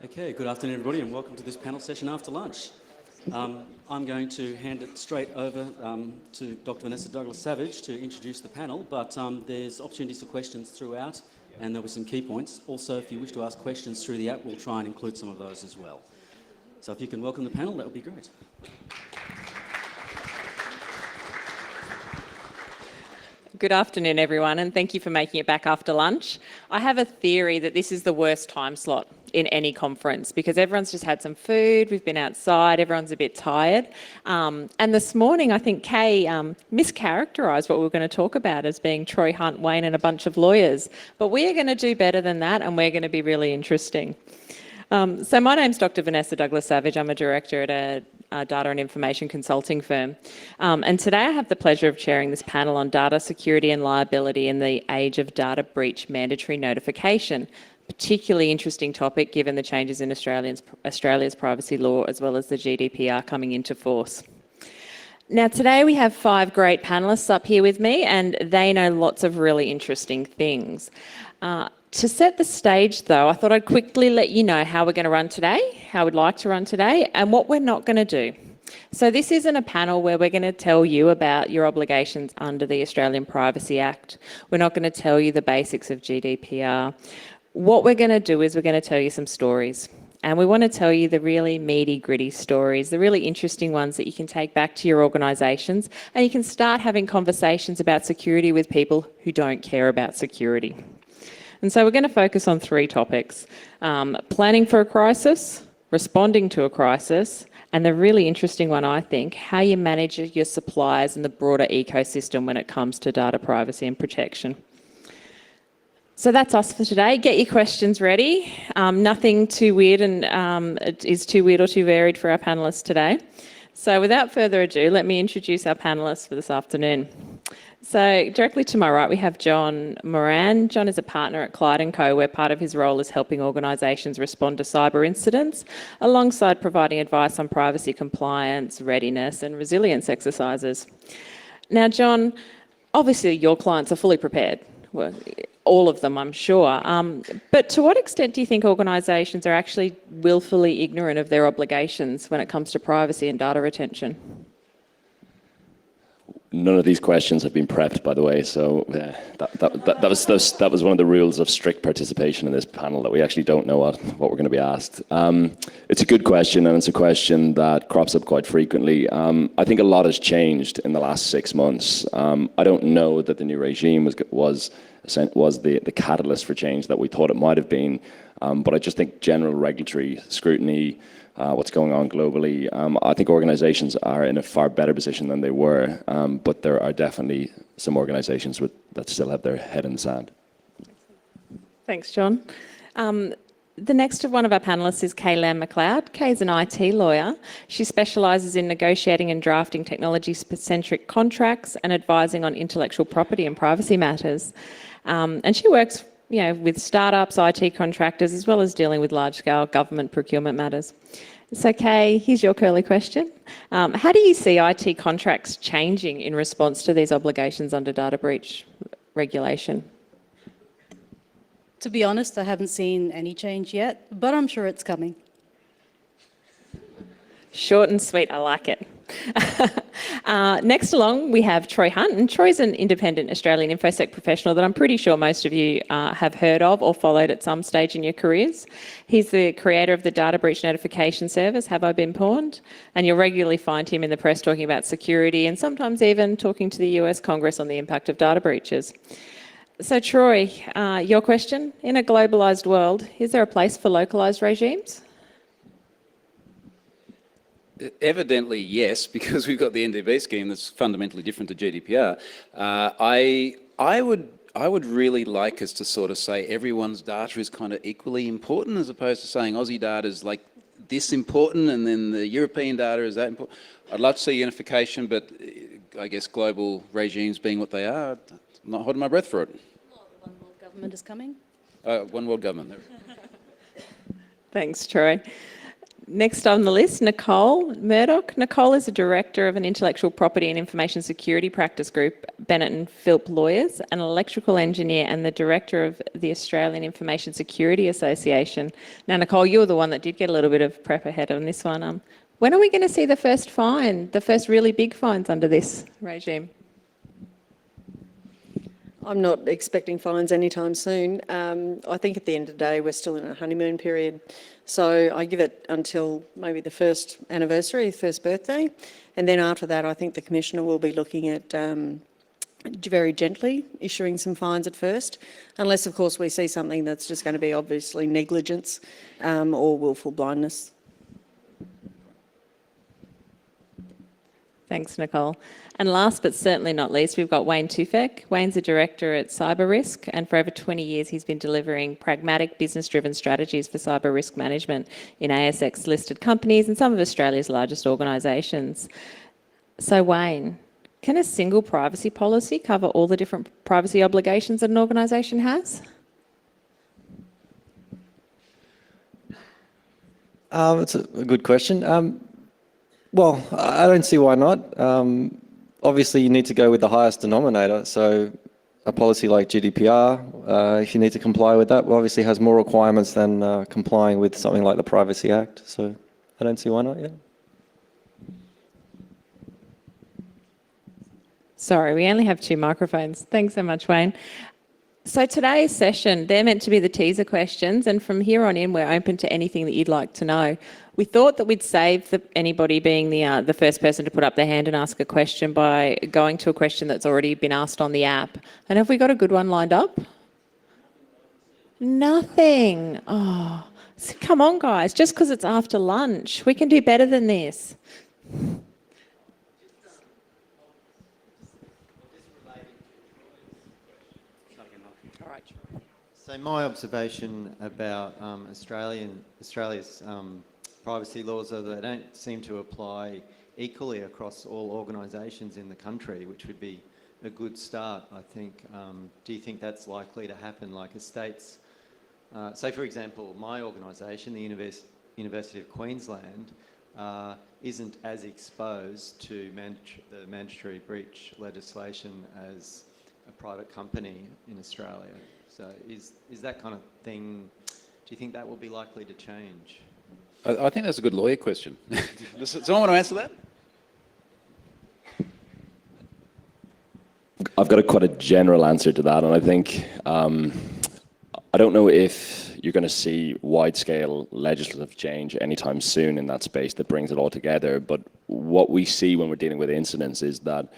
Okay, good afternoon everybody and welcome to this panel session after lunch. I'm going to hand it straight over to Dr. Vanessa Douglas-Savage to introduce the panel, but there's opportunities for questions throughout and there'll be some key points. Also, if you wish to ask questions through the app, we'll try and include some of those as well. So if you can welcome the panel, that would be great. Good afternoon, everyone, and thank you for making it back after lunch. I have a theory that this is the worst time slot in any conference because everyone's just had some food, we've been outside, everyone's a bit tired. And this morning, I think Kay mischaracterised what we were going to talk about as being Troy Hunt, Wayne and a bunch of lawyers. But we are going to do better than that and we're going to be really interesting. So my name's Dr. Vanessa Douglas-Savage. I'm a director at a data and information consulting firm. And today I have the pleasure of chairing this panel on data security and liability in the age of data breach mandatory notification. Particularly interesting topic given the changes in Australia's privacy law as well as the GDPR coming into force. Now today we have 5 great panellists up here with me and they know lots of really interesting things. To set the stage though, I thought I'd quickly let you know how we're going to run today, how we'd like to run today, and what we're not going to do. So this isn't a panel where we're going to tell you about your obligations under the Australian Privacy Act. We're not going to tell you the basics of GDPR. What we're going to do is we're going to tell you some stories. And we want to tell you the really meaty, gritty stories, the really interesting ones that you can take back to your organisations and you can start having conversations about security with people who don't care about security. And so we're going to focus on 3 topics: planning for a crisis, responding to a crisis, and the really interesting one, I think, how you manage your suppliers and the broader ecosystem when it comes to data privacy and protection. So that's us for today. Get your questions ready. Nothing too weird and is too weird or too varied for our panellists today. So without further ado, let me introduce our panellists for this afternoon. So directly to my right, we have John Moran. John is a partner at Clyde & Co, where part of his role is helping organisations respond to cyber incidents, alongside providing advice on privacy compliance, readiness and resilience exercises. Now, John, obviously your clients are fully prepared. Well, all of them, I'm sure. But to what extent do you think organisations are actually willfully ignorant of their obligations when it comes to privacy and data retention? None of these questions have been prepped, by the way, so that was one of the rules of strict participation in this panel, that we actually don't know what we're going to be asked. It's a good question, and it's a question that crops up quite frequently. I think a lot has changed in the last 6 months. I don't know that the new regime was the catalyst for change that we thought it might have been, but I just think general regulatory scrutiny, what's going on globally. I think organisations are in a far better position than they were, but there are definitely some organisations that still have their head in the sand. Thanks, John. The next of one of our panellists is Kay Lamb-McLeod. Kay is an IT lawyer. She specialises in negotiating and drafting technology-centric contracts and advising on intellectual property and privacy matters. And she works with startups, IT contractors, as well as dealing with large-scale government procurement matters. So, Kay, here's your curly question. How do you see IT contracts changing in response to these obligations under data breach regulation? To be honest, I haven't seen any change yet, but I'm sure it's coming. Short and sweet, I like it. Next along, we have Troy Hunt, and Troy's an independent Australian InfoSec professional that I'm pretty sure most of you have heard of or followed at some stage in your careers. He's the creator of the data breach notification service, Have I Been Pawned? And you'll regularly find him in the press talking about security and sometimes even talking to the US Congress on the impact of data breaches. So Troy, your question: in a globalised world, is there a place for localised regimes? Evidently, yes, because we've got the NDB scheme that's fundamentally different to GDPR. I would really like us to sort of say everyone's data is kind of equally important, as opposed to saying Aussie data is like this important and then the European data is that important. I'd love to see unification, but I guess global regimes being what they are, I'm not holding my breath for it. Well, one world government is coming. One world government. Thanks, Troy. Next on the list, Nicole Murdoch. Nicole is a director of an intellectual property and information security practice group, Bennett and Philp Lawyers, an electrical engineer and the director of the Australian Information Security Association. Now, Nicole, you were the one that did get a little bit of prep ahead on this one. When are we going to see the first fine, the first really big fines under this regime? I'm not expecting fines anytime soon. I think at the end of the day, we're still in a honeymoon period. So I give it until maybe the first anniversary, first birthday. And then after that, I think the Commissioner will be looking at very gently issuing some fines at first, unless, of course, we see something that's just going to be obviously negligence or willful blindness. Thanks, Nicole. And last but certainly not least, we've got Wayne Tufek. Wayne's a director at Cyber Risk, and for over 20 years he's been delivering pragmatic, business-driven strategies for cyber risk management in ASX-listed companies and some of Australia's largest organisations. So Wayne, can a single privacy policy cover all the different privacy obligations that an organisation has? It's a good question. Well, I don't see why not. Obviously, you need to go with the highest denominator. So a policy like GDPR, if you need to comply with that, obviously has more requirements than complying with something like the Privacy Act. So I don't see why not, yeah. Sorry, we only have 2 microphones. Thanks so much, Wayne. So today's session, they're meant to be the teaser questions, and from here on in, we're open to anything that you'd like to know. We thought that we'd save anybody being the first person to put up their hand and ask a question by going to a question that's already been asked on the app. And have we got a good one lined up? Nothing. Oh, so come on, guys. Just because it's after lunch, we can do better than this. So my observation about Australia's privacy laws are that they don't seem to apply equally across all organisations in the country, which would be a good start, I think. Do you think that's likely to happen? Like a state's, say for example, my organisation, the University of Queensland, isn't as exposed to the mandatory breach legislation as a private company in Australia. So is that kind of thing, do you think that will be likely to change? I think that's a good lawyer question. Does someone want to answer that? I've got quite a general answer to that, and I think I don't know if you're going to see wide-scale legislative change anytime soon in that space that brings it all together. But what we see when we're dealing with incidents is that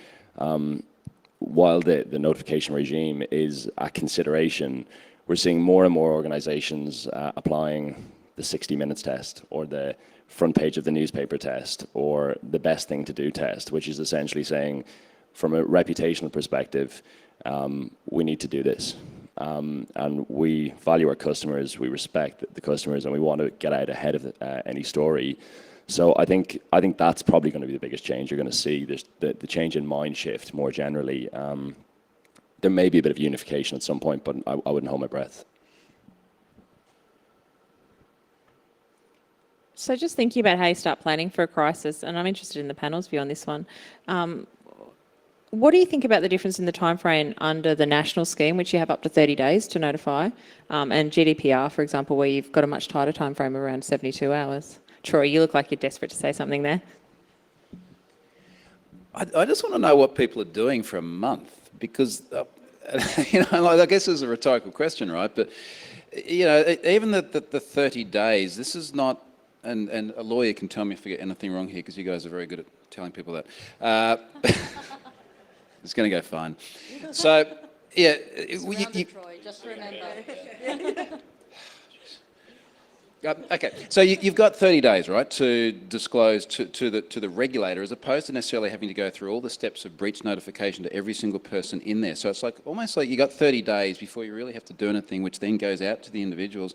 while the notification regime is a consideration, we're seeing more and more organizations applying the 60 minutes test or the front page of the newspaper test or the best thing to do test, which is essentially saying from a reputational perspective, we need to do this. And we value our customers, we respect the customers, and we want to get out ahead of any story. So I think that's probably going to be the biggest change you're going to see. There's the change in mind shift more generally. There may be a bit of unification at some point, but I wouldn't hold my breath. So just thinking about how you start planning for a crisis, and I'm interested in the panel's view on this one. What do you think about the difference in the timeframe under the national scheme, which you have up to 30 days to notify, and GDPR, for example, where you've got a much tighter timeframe of around 72 hours? Troy, you look like you're desperate to say something there. I just want to know what people are doing for a month, because, I guess it's a rhetorical question, right? But, even the 30 days, this is not, and a lawyer can tell me if I get anything wrong here, because you guys are very good at telling people that. It's going to go fine. So, yeah. Troy, just remember. Okay, so you've got 30 days, right, to disclose to the regulator, as opposed to necessarily having to go through all the steps of breach notification to every single person in there. So it's almost like you got 30 days before you really have to do anything, which then goes out to the individuals.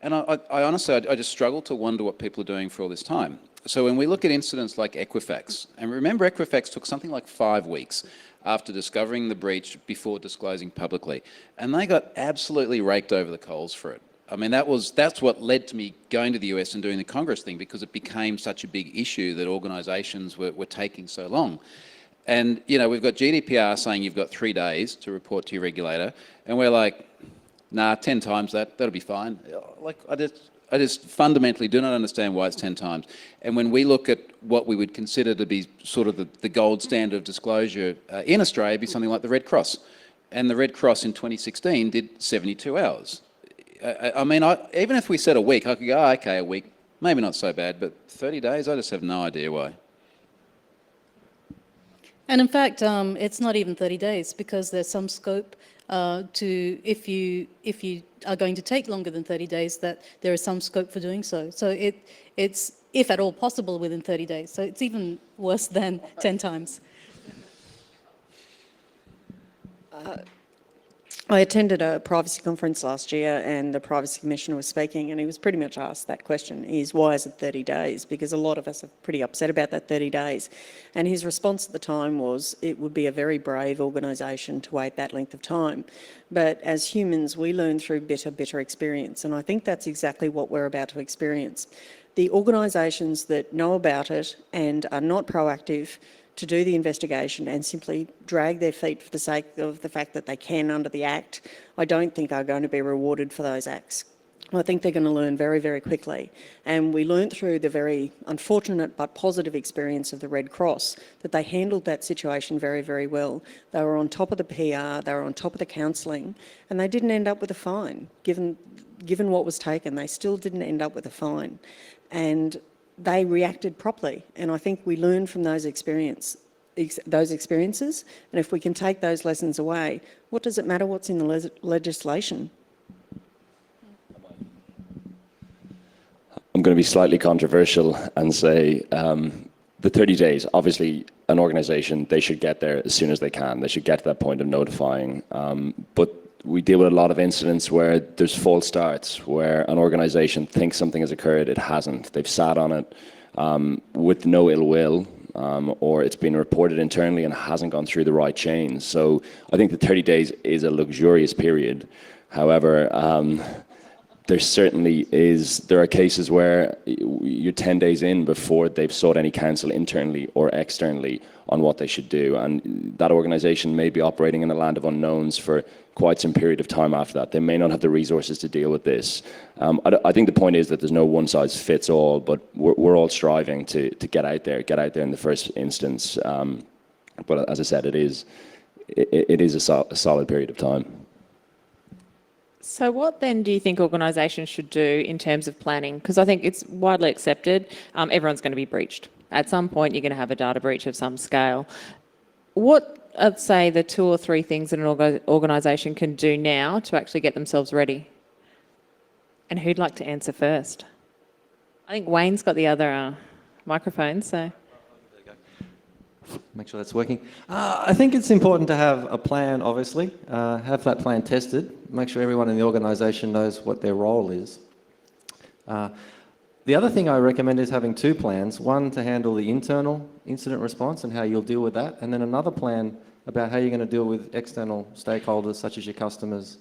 And I honestly just struggle to wonder what people are doing for all this time. So when we look at incidents like Equifax, and remember Equifax took something like 5 weeks after discovering the breach before disclosing publicly, and they got absolutely raked over the coals for it. I mean, that's what led to me going to the US and doing the Congress thing, because it became such a big issue that organisations were taking so long. And, you know, we've got GDPR saying you've got 3 days to report to your regulator, and we're like, nah, 10 times that'll be fine. Like, I just fundamentally do not understand why it's 10 times. And when we look at what we would consider to be sort of the gold standard of disclosure in Australia, it'd be something like the Red Cross. And the Red Cross in 2016 did 72 hours. I mean, even if we said a week, I could go, oh, okay, a week, maybe not so bad, but 30 days, I just have no idea why. And in fact, it's not even 30 days, because there's some scope to, if you are going to take longer than 30 days, that there is some scope for doing so. So it's, if at all possible, within 30 days. So it's even worse than 10 times. I attended a privacy conference last year, and the Privacy Commissioner was speaking, and he was pretty much asked that question, is why is it 30 days? Because a lot of us are pretty upset about that 30 days. And his response at the time was, it would be a very brave organisation to wait that length of time. But as humans, we learn through bitter experience, and I think that's exactly what we're about to experience. The organisations that know about it and are not proactive to do the investigation and simply drag their feet for the sake of the fact that they can under the Act, I don't think are going to be rewarded for those acts. I think they're going to learn very quickly. And we learnt through the very unfortunate but positive experience of the Red Cross that they handled that situation very well. They were on top of the PR, they were on top of the counselling, and they didn't end up with a fine. Given what was taken, they still didn't end up with a fine. And they reacted properly, and I think we learn from those experiences. And if we can take those lessons away, what does it matter what's in the legislation? I'm going to be slightly controversial and say the 30 days, obviously an organisation, they should get there as soon as they can. They should get to that point of notifying. But we deal with a lot of incidents where there's false starts, where an organisation thinks something has occurred, it hasn't. They've sat on it with no ill will, or it's been reported internally and hasn't gone through the right chains. So I think the 30 days is a luxurious period. However, there are cases where you're 10 days in before they've sought any counsel internally or externally on what they should do. And that organisation may be operating in a land of unknowns for quite some period of time after that. They may not have the resources to deal with this. I think the point is that there's no one size fits all, but we're all striving to get out there in the first instance. But as I said, it is a solid period of time. So what then do you think organisations should do in terms of planning? Because I think it's widely accepted, everyone's going to be breached. At some point, you're going to have a data breach of some scale. What are, say, the 2 or 3 things that an organisation can do now to actually get themselves ready? And who'd like to answer first? I think Wayne's got the other microphone, so... Make sure that's working. I think it's important to have a plan, obviously, have that plan tested, make sure everyone in the organisation knows what their role is. The other thing I recommend is having 2 plans, one to handle the internal incident response and how you'll deal with that, and then another plan about how you're going to deal with external stakeholders such as your customers,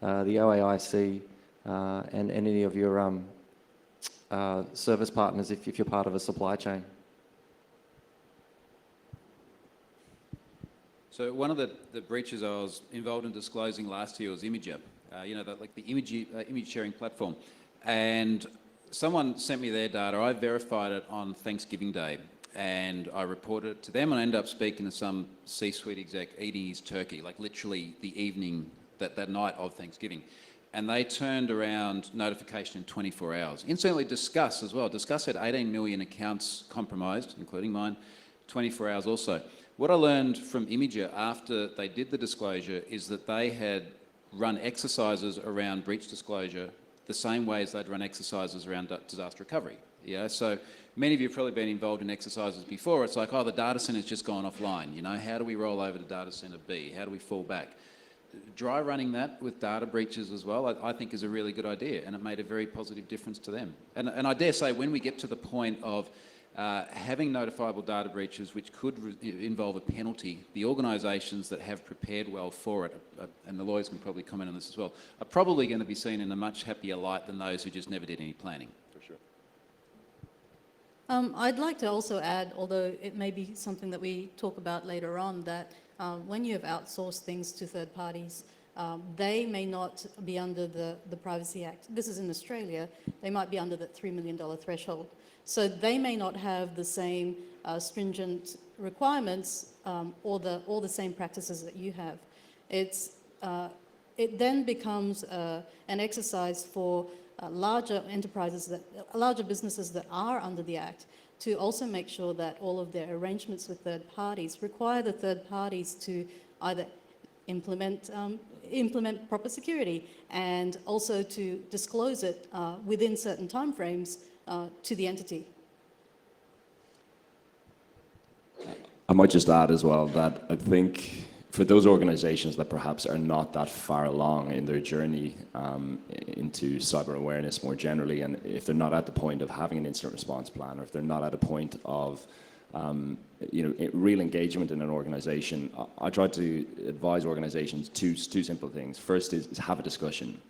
the OAIC, and any of your service partners if you're part of a supply chain. So one of the breaches I was involved in disclosing last year was Imager, the image sharing platform. And someone sent me their data. I verified it on Thanksgiving Day, and I reported it to them, and I ended up speaking to some C-suite exec eating his turkey, like literally the evening, that night of Thanksgiving. And they turned around notification in 24 hours. Incidentally, Discuss as well. Discuss had 18 million accounts compromised, including mine, 24 hours also. What I learned from Imager after they did the disclosure is that they had run exercises around breach disclosure the same way as they'd run exercises around disaster recovery. Yeah, so many of you have probably been involved in exercises before. It's like, oh, the data centre's just gone offline. You know, how do we roll over to data centre B? How do we fall back? Dry running that with data breaches as well, I think is a really good idea, and it made a very positive difference to them. And I dare say when we get to the point of having notifiable data breaches which could involve a penalty, the organisations that have prepared well for it, and the lawyers can probably comment on this as well, are probably going to be seen in a much happier light than those who just never did any planning. For sure. I'd like to also add, although it may be something that we talk about later on, that when you have outsourced things to third parties, they may not be under the Privacy Act. This is in Australia. They might be under that $3 million threshold. So they may not have the same stringent requirements or the same practices that you have. It then becomes an exercise for larger enterprises, larger businesses that are under the Act, to also make sure that all of their arrangements with third parties require the third parties to either implement proper security and also to disclose it within certain timeframes to the entity. I might just add as well that I think for those organizations that perhaps are not that far along in their journey into cyber awareness more generally, and if they're not at the point of having an incident response plan, or if they're not at a point of real engagement in an organization, I try to advise organizations two simple things. First is have a discussion.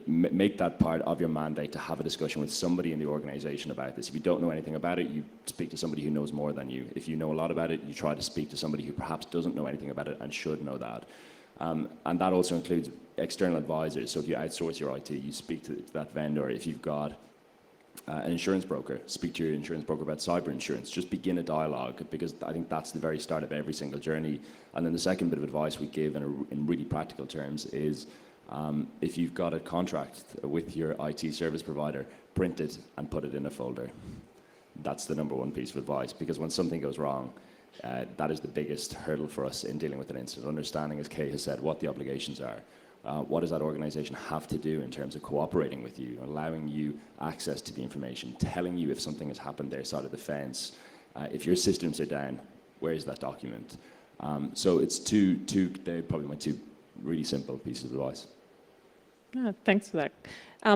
Make that part of your mandate to have a discussion with somebody in the organization about this. If you don't know anything about it, you speak to somebody who knows more than you. If you know a lot about it, you try to speak to somebody who perhaps doesn't know anything about it and should know that. And that also includes external advisors. So if you outsource your IT, you speak to that vendor. If you've got an insurance broker, speak to your insurance broker about cyber insurance. Just begin a dialogue, because I think that's the very start of every single journey. And then the second bit of advice we give in really practical terms is, if you've got a contract with your IT service provider, print it and put it in a folder. That's the number one piece of advice, because when something goes wrong, that is the biggest hurdle for us in dealing with an incident. Understanding, as Kay has said, what the obligations are. What does that organization have to do in terms of cooperating with you, allowing you access to the information, telling you if something has happened their side of the fence. If your systems are down, where is that document? So it's they're probably my two really simple pieces of advice. Oh, thanks for that.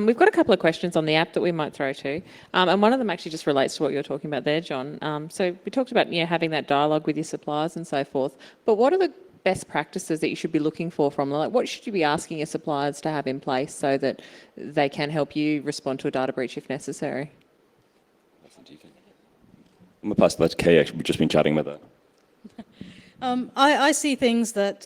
We've got a couple of questions on the app that we might throw to, and one of them actually just relates to what you're talking about there, John. So we talked about having that dialogue with your suppliers and so forth, but what are the best practices that you should be looking for from, like, what should you be asking your suppliers to have in place so that they can help you respond to a data breach if necessary? I'm going to pass that to Kay. Actually, we've just been chatting about that. I see things that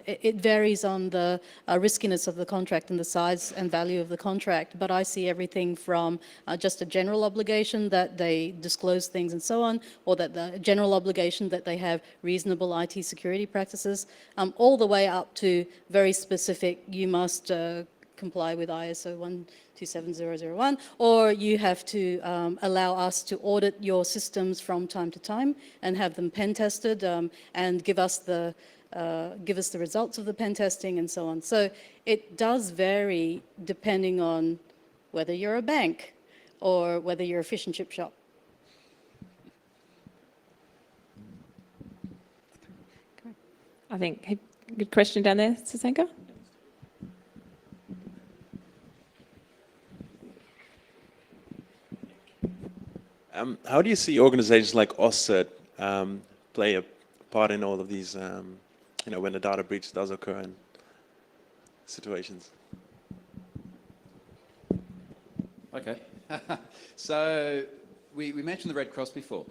it varies on the riskiness of the contract and the size and value of the contract, but I see everything from just a general obligation that they disclose things and so on, or that the general obligation that they have reasonable IT security practices, all the way up to very specific, you must comply with ISO 127001, or you have to allow us to audit your systems from time to time and have them pen tested and give us the results of the pen testing and so on. So it does vary depending on whether you're a bank or whether you're a fish and chip shop. I think, good question down there, Sasenka. How do you see organizations like AusCERT play a part in all of these, when a data breach does occur in situations? Okay. So we mentioned the Red Cross before.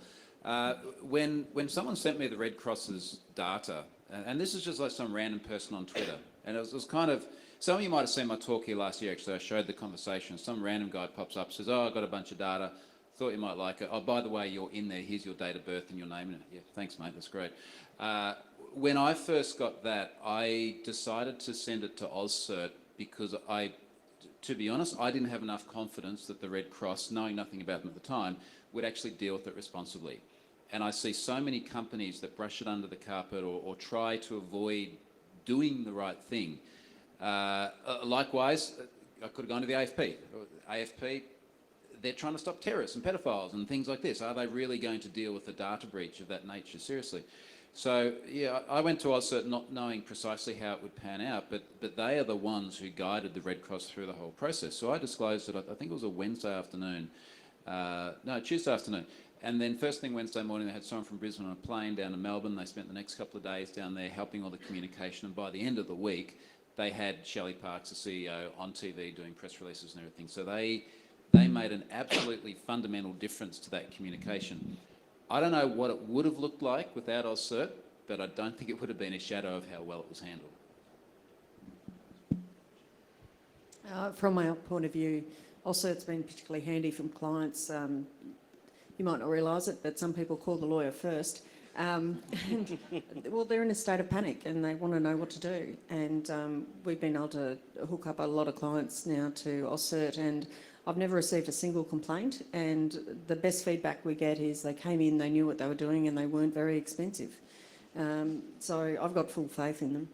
When someone sent me the Red Cross's data, and this is just like some random person on Twitter, and it was kind of, some of you might have seen my talk here last year, actually. I showed the conversation. Some random guy pops up, says, oh, I've got a bunch of data. Thought you might like it. Oh, by the way, you're in there. Here's your date of birth and your name in it. Yeah, thanks, mate. That's great. When I first got that, I decided to send it to AusCERT because to be honest, I didn't have enough confidence that the Red Cross, knowing nothing about them at the time, would actually deal with it responsibly. And I see so many companies that brush it under the carpet or try to avoid doing the right thing. Likewise, I could have gone to the AFP. AFP, they're trying to stop terrorists and pedophiles and things like this. Are they really going to deal with a data breach of that nature seriously? So, yeah, I went to AusCERT not knowing precisely how it would pan out, but they are the ones who guided the Red Cross through the whole process. So I disclosed it, I think it was a Wednesday afternoon, no, Tuesday afternoon. And then first thing Wednesday morning, they had someone from Brisbane on a plane down to Melbourne. They spent the next couple of days down there helping all the communication. And by the end of the week, they had Shelley Parks, the CEO, on TV doing press releases and everything. So they made an absolutely fundamental difference to that communication. I don't know what it would have looked like without AusCERT, but I don't think it would have been a shadow of how well it was handled. From my point of view, AusCERT's been particularly handy from clients. You might not realise it, but some people call the lawyer first. Well, they're in a state of panic and they want to know what to do. And we've been able to hook up a lot of clients now to AusCERT, and I've never received a single complaint. And the best feedback we get is they came in, they knew what they were doing, and they weren't very expensive. So I've got full faith in them.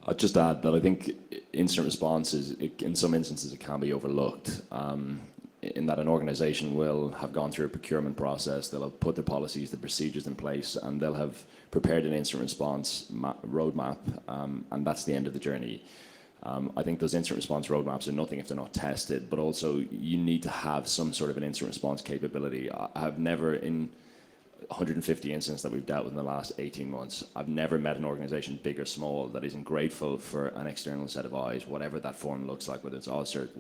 I'd just add that I think instant response in some instances, it can be overlooked. In that an organisation will have gone through a procurement process, they'll have put their policies, the procedures in place, and they'll have prepared an instant response roadmap, and that's the end of the journey. I think those instant response roadmaps are nothing if they're not tested, but also you need to have some sort of an instant response capability. I have never, in 150 incidents that we've dealt with in the last 18 months, I've never met an organisation, big or small, that isn't grateful for an external set of eyes, whatever that form looks like, whether it's AusCERT,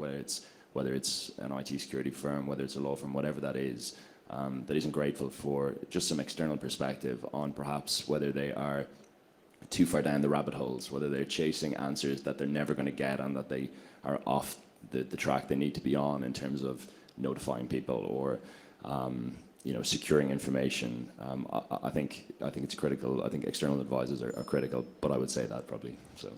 whether it's an IT security firm, whether it's a law firm, whatever that is, that isn't grateful for just some external perspective on perhaps whether they are too far down the rabbit holes, whether they're chasing answers that they're never going to get and that they are off the track they need to be on in terms of notifying people or securing information. I think it's critical. I think external advisors are critical, but I would say that probably. So.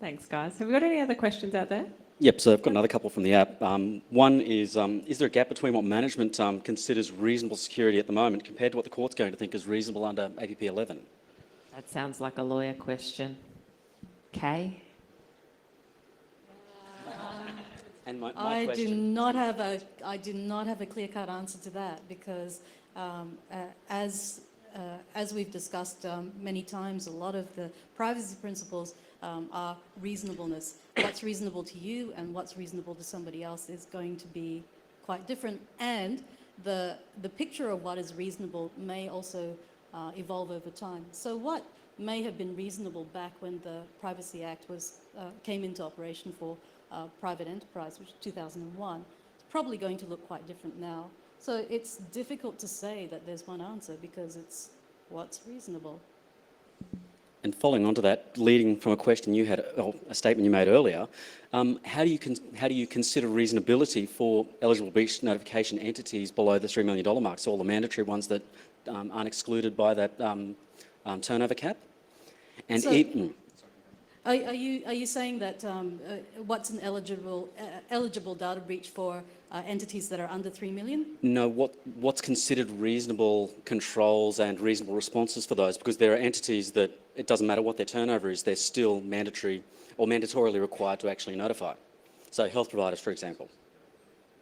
Thanks, guys. Have we got any other questions out there? Yep, so I've got another couple from the app. One is there a gap between what management considers reasonable security at the moment compared to what the court's going to think is reasonable under APP 11? That sounds like a lawyer question. Kay? And my I do question... not have a clear-cut answer to that because as we've discussed many times, a lot of the privacy principles are reasonableness. What's reasonable to you and what's reasonable to somebody else is going to be quite different. And the picture of what is reasonable may also evolve over time. So what may have been reasonable back when the Privacy Act came into operation for private enterprise, which was 2001, it's probably going to look quite different now. So it's difficult to say that there's one answer because it's what's reasonable. And following on to that, leading from a question you had, or a statement you made earlier, how do you consider reasonability for eligible breach notification entities below the $3 million mark? So all the mandatory ones that aren't excluded by that turnover cap? And So, are you saying that what's an eligible data breach for entities that are under 3 million? No, what's considered reasonable controls and reasonable responses for those? Because there are entities that it doesn't matter what their turnover is, they're still mandatory or mandatorily required to actually notify. So health providers, for example,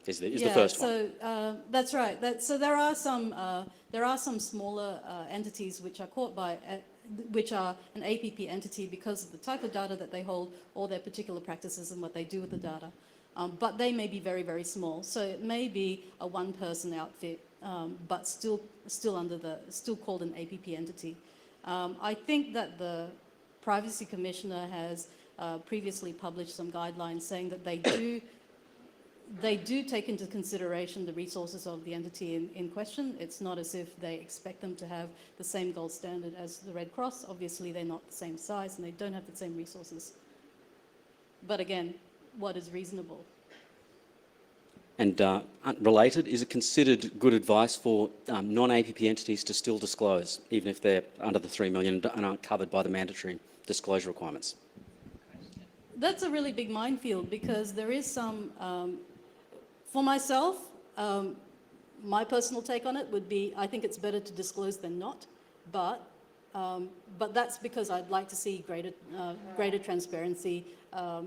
is the first one. So that's right. So there are some smaller entities which are caught by which are an APP entity because of the type of data that they hold or their particular practices and what they do with the data. But they may be very, very small. So it may be a one-person outfit, but still called an APP entity. I think that the Privacy Commissioner has previously published some guidelines saying that they do take into consideration the resources of the entity in question. It's not as if they expect them to have the same gold standard as the Red Cross. Obviously, they're not the same size and they don't have the same resources. But again, what is reasonable? And related, is it considered good advice for non-APP entities to still disclose, even if they're under the 3 million and aren't covered by the mandatory disclosure requirements? That's a really big minefield because there is some, for myself, my personal take on it would be, I think it's better to disclose than not, but that's because I'd like to see greater transparency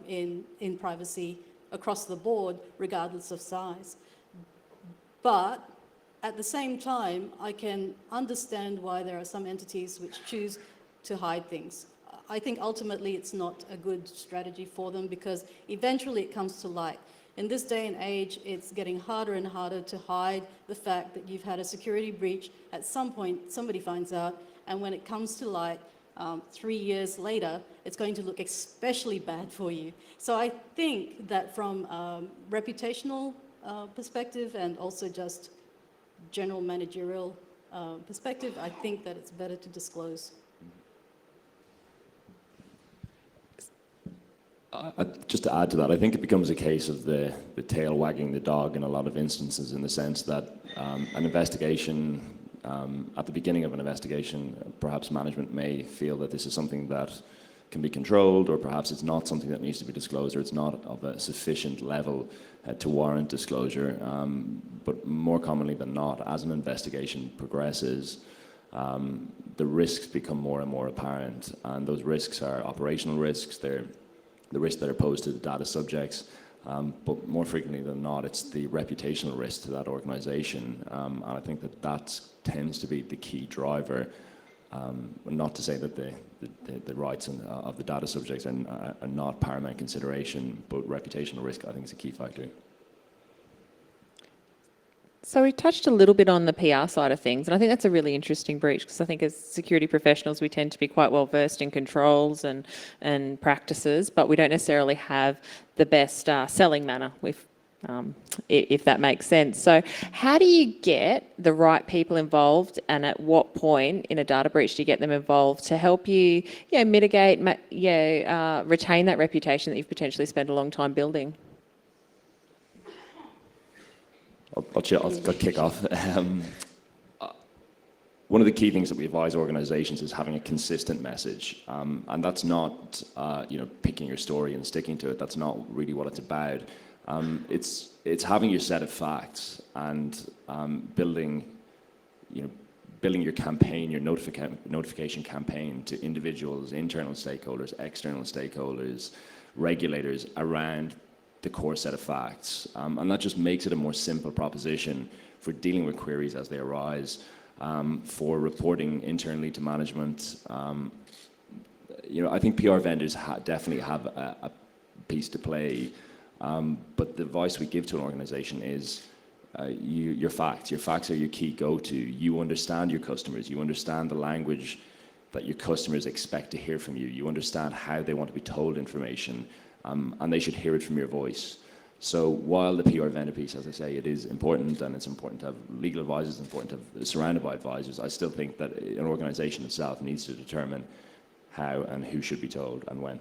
in privacy across the board, regardless of size. But at the same time, I can understand why there are some entities which choose to hide things. I think ultimately it's not a good strategy for them because eventually it comes to light. In this day and age, it's getting harder and harder to hide the fact that you've had a security breach. At some point, somebody finds out, and when it comes to light, 3 years later, it's going to look especially bad for you. So I think that from reputational perspective and also just general managerial perspective, I think that it's better to disclose. Just to add to that, I think it becomes a case of the tail wagging the dog in a lot of instances, in the sense that an investigation, at the beginning of an investigation, perhaps management may feel that this is something that can be controlled, or perhaps it's not something that needs to be disclosed, or it's not of a sufficient level to warrant disclosure. But more commonly than not, as an investigation progresses, the risks become more and more apparent, and those risks are operational risks, they're the risks that are posed to the data subjects, but more frequently than not, it's the reputational risk to that organisation, and I think that tends to be the key driver. Not to say that the rights of the data subjects are not paramount consideration, but reputational risk, I think, is a key factor. So we touched a little bit on the PR side of things, and I think that's a really interesting breach, because I think as security professionals we tend to be quite well versed in controls and practices, but we don't necessarily have the best selling manner, if that makes sense. So how do you get the right people involved, and at what point in a data breach do you get them involved to help you mitigate, retain that reputation that you've potentially spent a long time building? I'll kick off. One of the key things that we advise organizations is having a consistent message. And that's not, picking your story and sticking to it. That's not really what it's about. It's having your set of facts and building your campaign, your notification campaign to individuals, internal stakeholders, external stakeholders, regulators around the core set of facts, and that just makes it a more simple proposition for dealing with queries as they arise, for reporting internally to management. I think PR vendors definitely have a piece to play, but the advice we give to an organization is your facts. Your facts are your key go-to. You understand your customers. You understand the language that your customers expect to hear from you. You understand how they want to be told information. And they should hear it from your voice. So while the PR vendor piece, as I say, it is important, and it's important to have legal advisors, it's important to have surrounded by advisors, I still think that an organisation itself needs to determine how and who should be told and when.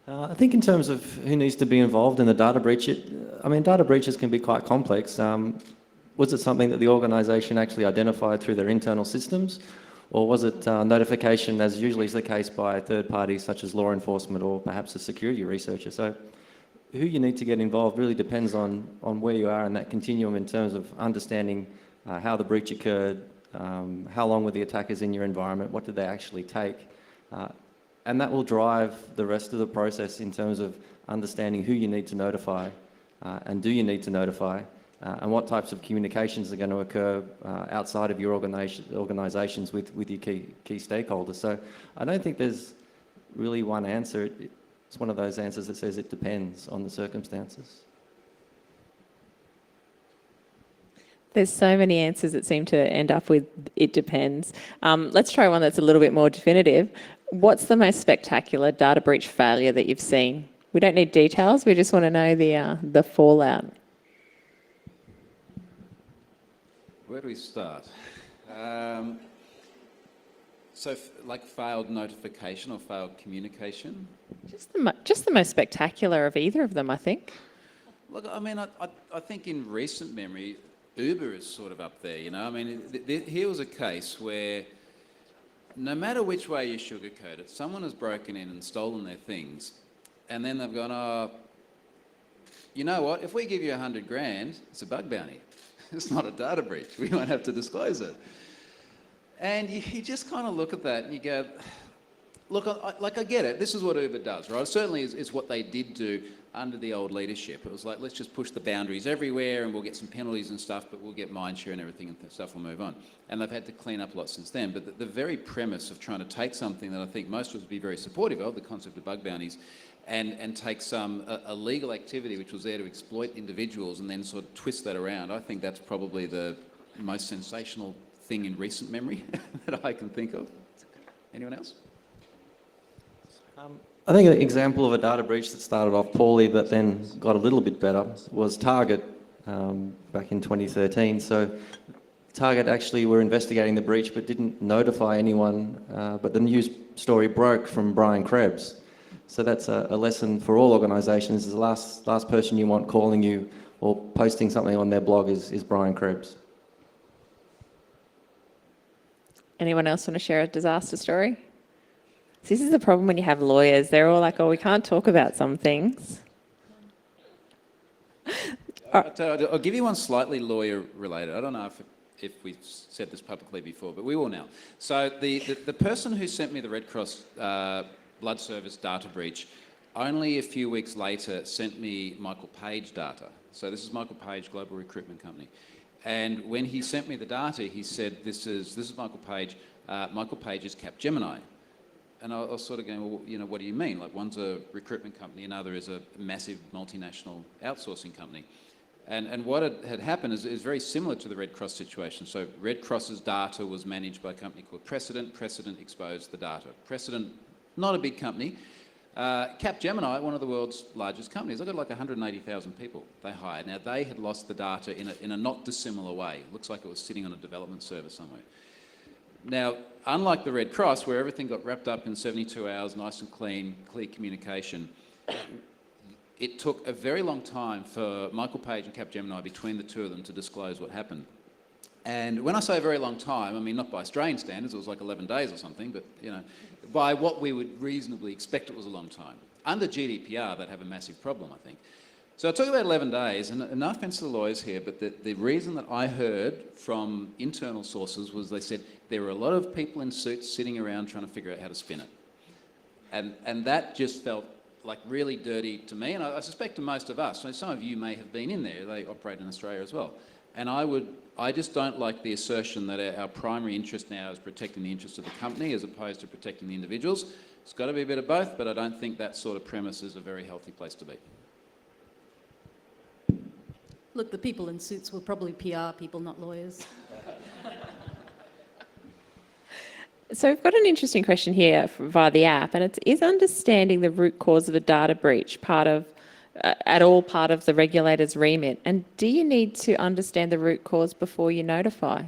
I think in terms of who needs to be involved in the data breach, data breaches can be quite complex. Was it something that the organisation actually identified through their internal systems? Or was it notification, as usually is the case, by third parties such as law enforcement or perhaps a security researcher? So who you need to get involved really depends on where you are in that continuum in terms of understanding how the breach occurred, how long were the attackers in your environment, what did they actually take? And that will drive the rest of the process in terms of understanding who you need to notify and do you need to notify. And what types of communications are going to occur outside of your organisations with your key stakeholders. So I don't think there's really one answer. It's one of those answers that says it depends on the circumstances. There's so many answers that seem to end up with it depends. Let's try one that's a little bit more definitive. What's the most spectacular data breach failure that you've seen? We don't need details. We just want to know the fallout. Where do we start? Like failed notification or failed communication? Just the most spectacular of either of them, I think. Look, I think in recent memory, Uber is sort of up there, here was a case where no matter which way you sugarcoat it, someone has broken in and stolen their things, and then they've gone, you know what, if we give you $100,000, it's a bug bounty. It's not a data breach. We won't have to disclose it. And you just kind of look at that and you go, Look, I get it. This is what Uber does, right? It certainly is what they did do under the old leadership. It was like, let's just push the boundaries everywhere and we'll get some penalties and stuff, but we'll get mindshare and everything and stuff will move on. And they've had to clean up a lot since then. But the very premise of trying to take something that I think most of us would be very supportive of, the concept of bug bounties, and take a legal activity which was there to exploit individuals and then sort of twist that around, I think that's probably the most sensational thing in recent memory that I can think of. Anyone else? I think an example of a data breach that started off poorly but then got a little bit better was Target back in 2013. So Target actually were investigating the breach but didn't notify anyone, but the news story broke from Brian Krebs. So that's a lesson for all organisations, is the last person you want calling you or posting something on their blog is Brian Krebs. Anyone else want to share a disaster story? This is the problem when you have lawyers. They're all like, oh, we can't talk about some things. I'll give you one slightly lawyer related. I don't know if we've said this publicly before, but we will now. So the person who sent me the Red Cross blood service data breach only a few weeks later sent me Michael Page data. So this is Michael Page, global recruitment company. And when he sent me the data, he said, this is Michael Page. Michael Page is Capgemini. And I was sort of going, well, what do you mean? Like, one's a recruitment company, another is a massive multinational outsourcing company. And what had happened is very similar to the Red Cross situation. So Red Cross's data was managed by a company called Precedent. Precedent exposed the data. Precedent, not a big company. Capgemini, one of the world's largest companies, they've got like 180,000 people they hired. Now, they had lost the data in a not dissimilar way. It looks like it was sitting on a development server somewhere. Now, unlike the Red Cross, where everything got wrapped up in 72 hours, nice and clean, clear communication, it took a very long time for Michael Page and Capgemini, between the two of them, to disclose what happened. And when I say a very long time, I mean not by Australian standards, it was like 11 days or something, but by what we would reasonably expect, it was a long time. Under GDPR, they'd have a massive problem, I think. So it took about 11 days, and no offence to the lawyers here, but the reason that I heard from internal sources was they said there were a lot of people in suits sitting around trying to figure out how to spin it. And that just felt like really dirty to me, and I suspect to most of us. So some of you may have been in there. They operate in Australia as well. And I just don't like the assertion that our primary interest now is protecting the interests of the company as opposed to protecting the individuals. It's got to be a bit of both, but I don't think that sort of premise is a very healthy place to be. Look, the people in suits were probably PR people, not lawyers. So we've got an interesting question here via the app, and it's, is understanding the root cause of a data breach at all part of the regulator's remit? And do you need to understand the root cause before you notify?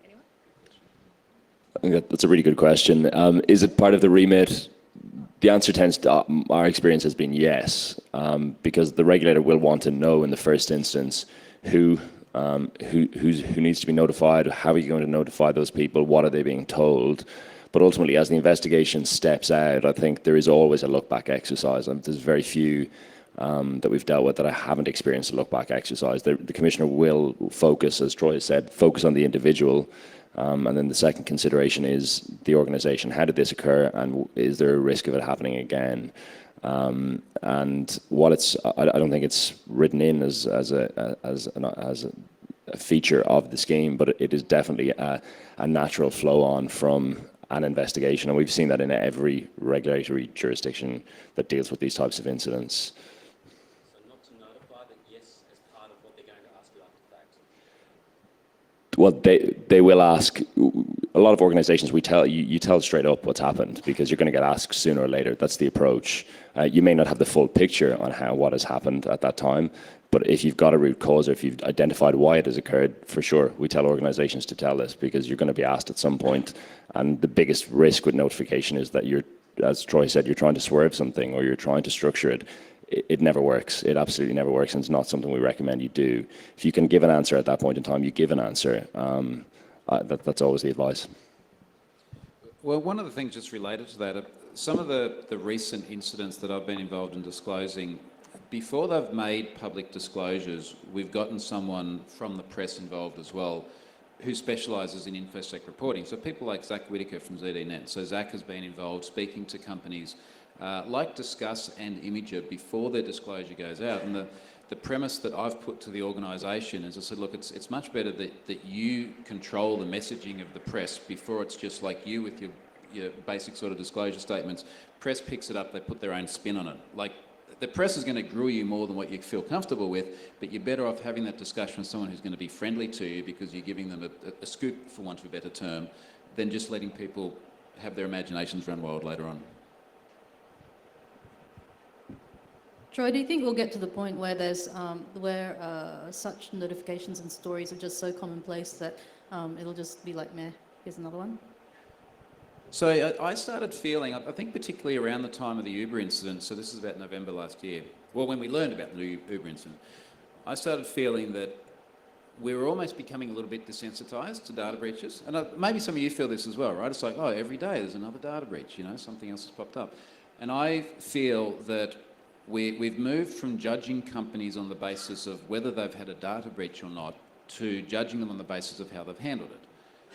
Anyone? I think that's a really good question. Is it part of the remit? The answer tends to, our experience has been yes, because the regulator will want to know in the first instance who needs to be notified, how are you going to notify those people, what are they being told. But ultimately, as the investigation steps out, I think there is always a look-back exercise. And there's very few that we've dealt with that I haven't experienced a look-back exercise. The Commissioner will focus, as Troy said, focus on the individual. And then the second consideration is the organisation. How did this occur, and is there a risk of it happening again? And while I don't think it's written in as a feature of the scheme, but it is definitely a natural flow on from an investigation, and we've seen that in every regulatory jurisdiction that deals with these types of incidents. So not to notify, but yes, as part of what they're going to ask you after the fact. Well, they will ask. A lot of organisations, you tell straight up what's happened, because you're going to get asked sooner or later. That's the approach. You may not have the full picture on what has happened at that time, but if you've got a root cause, or if you've identified why it has occurred, for sure, we tell organisations to tell this, because you're going to be asked at some point. And the biggest risk with notification is that you're, as Troy said, you're trying to swerve something, or you're trying to structure it. It never works. It absolutely never works, and it's not something we recommend you do. If you can give an answer at that point in time, you give an answer. That's always the advice. Well, one of the things just related to that, some of the recent incidents that I've been involved in disclosing, before they've made public disclosures, we've gotten someone from the press involved as well, who specialises in InfoSec reporting. So people like Zach Whitaker from ZDNet. So Zach has been involved speaking to companies like Discuss and Imager before their disclosure goes out. And the premise that I've put to the organisation is I said, look, it's much better that you control the messaging of the press before it's just like you with your basic sort of disclosure statements. Press picks it up, they put their own spin on it. Like, the press is going to grill you more than what you feel comfortable with, but you're better off having that discussion with someone who's going to be friendly to you because you're giving them a scoop, for want of a better term, than just letting people have their imaginations run wild later on. Troy, do you think we'll get to the point where there's such notifications and stories are just so commonplace that it'll just be like, meh, here's another one? So I started feeling, I think particularly around the time of the Uber incident, so this is about November last year, well, when we learned about the Uber incident, I started feeling that we were almost becoming a little bit desensitized to data breaches. And maybe some of you feel this as well, right? It's like, oh, every day there's another data breach, you know, something else has popped up. And I feel that we've moved from judging companies on the basis of whether they've had a data breach or not to judging them on the basis of how they've handled it.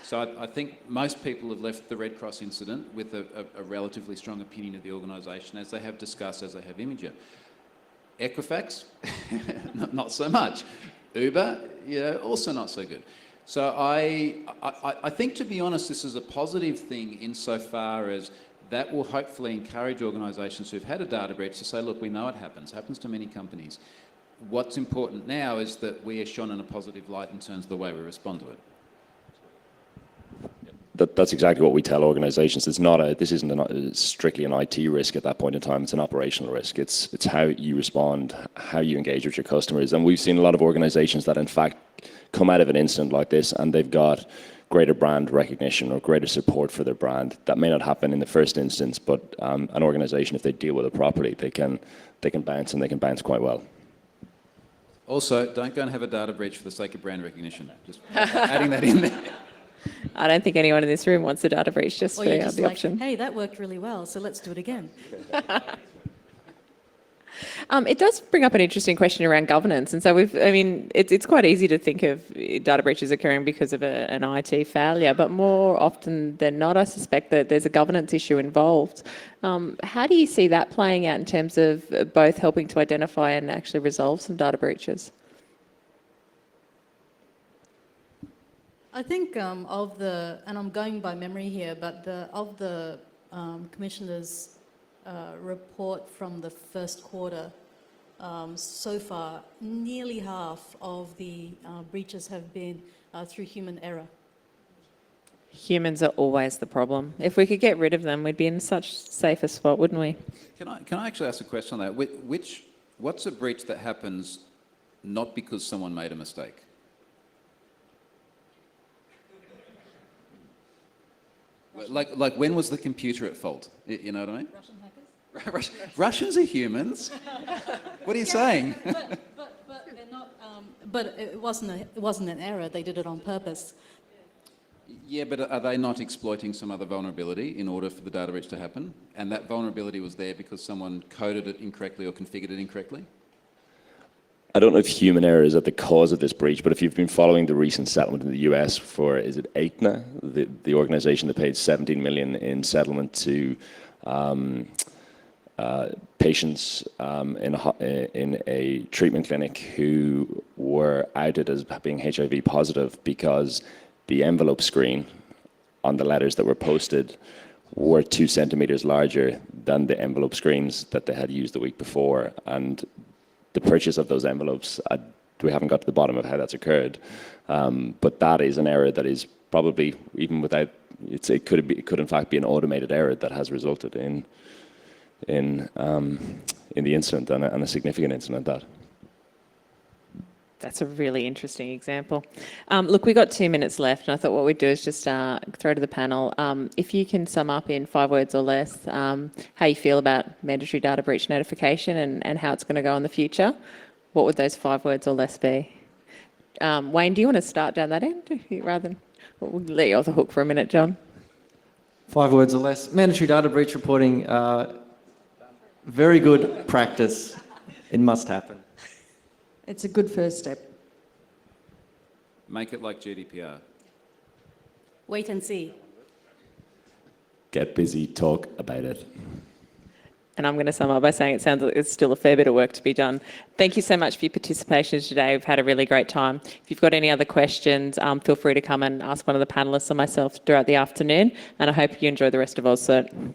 So I think most people have left the Red Cross incident with a relatively strong opinion of the organisation, as they have Discuss, as they have Imager. Equifax, not so much. Uber, also not so good. So I think, to be honest, this is a positive thing insofar as that will hopefully encourage organisations who've had a data breach to say, look, we know it happens to many companies. What's important now is that we are shone in a positive light in terms of the way we respond to it. That's exactly what we tell organizations. This isn't strictly an IT risk at that point in time. It's an operational risk. It's how you respond, how you engage with your customers. And we've seen a lot of organizations that in fact come out of an incident like this and they've got greater brand recognition or greater support for their brand. That may not happen in the first instance, but an organization, if they deal with it properly, they can bounce, and they can bounce quite well. Also, don't go and have a data breach for the sake of brand recognition. Just adding that in there. I don't think anyone in this room wants a data breach just for Or the option. hey, that worked really well, so let's do it again. It does bring up an interesting question around governance. And so it's quite easy to think of data breaches occurring because of an IT failure, but more often than not, I suspect that there's a governance issue involved. How do you see that playing out in terms of both helping to identify and actually resolve some data breaches? I think and I'm going by memory here, but of the Commissioner's report from the first quarter, so far, nearly half of the breaches have been through human error. Humans are always the problem. If we could get rid of them, we'd be in such safer spot, wouldn't we? Can I actually ask a question on that? What's a breach that happens not because someone made a mistake? Like when was the computer at fault? You know what I mean? Russian hackers? Russians are humans. What are you saying? But they're not. But it wasn't an error. They did it on purpose. Yeah, but are they not exploiting some other vulnerability in order for the data breach to happen? And that vulnerability was there because someone coded it incorrectly or configured it incorrectly? I don't know if human error is at the cause of this breach, but if you've been following the recent settlement in the US for, is it Aetna, the organization that paid $17 million in settlement to patients in a treatment clinic who were outed as being HIV positive because the envelope screen on the letters that were posted were 2 centimeters larger than the envelope screens that they had used the week before. And the purchase of those envelopes, we haven't got to the bottom of how that's occurred. But that is an error that is probably, even without, it could in fact be an automated error that has resulted in the incident, and a significant incident at that. That's a really interesting example. Look, we've got 2 minutes left, and I thought what we'd do is just throw to the panel. If you can sum up in 5 words or less how you feel about mandatory data breach notification and how it's going to go in the future, what would those 5 words or less be? Wayne, do you want to start down that end rather than we'll let you off the hook for a minute, John? 5 words or less. Mandatory data breach reporting, very good practice. It must happen. It's a good first step. Make it like GDPR. wait and see. Get busy, talk about it. And I'm going to sum up by saying it sounds like there's still a fair bit of work to be done. Thank you so much for your participation today. We've had a really great time. If you've got any other questions, feel free to come and ask one of the panellists or myself throughout the afternoon. And I hope you enjoy the rest of AusCERT.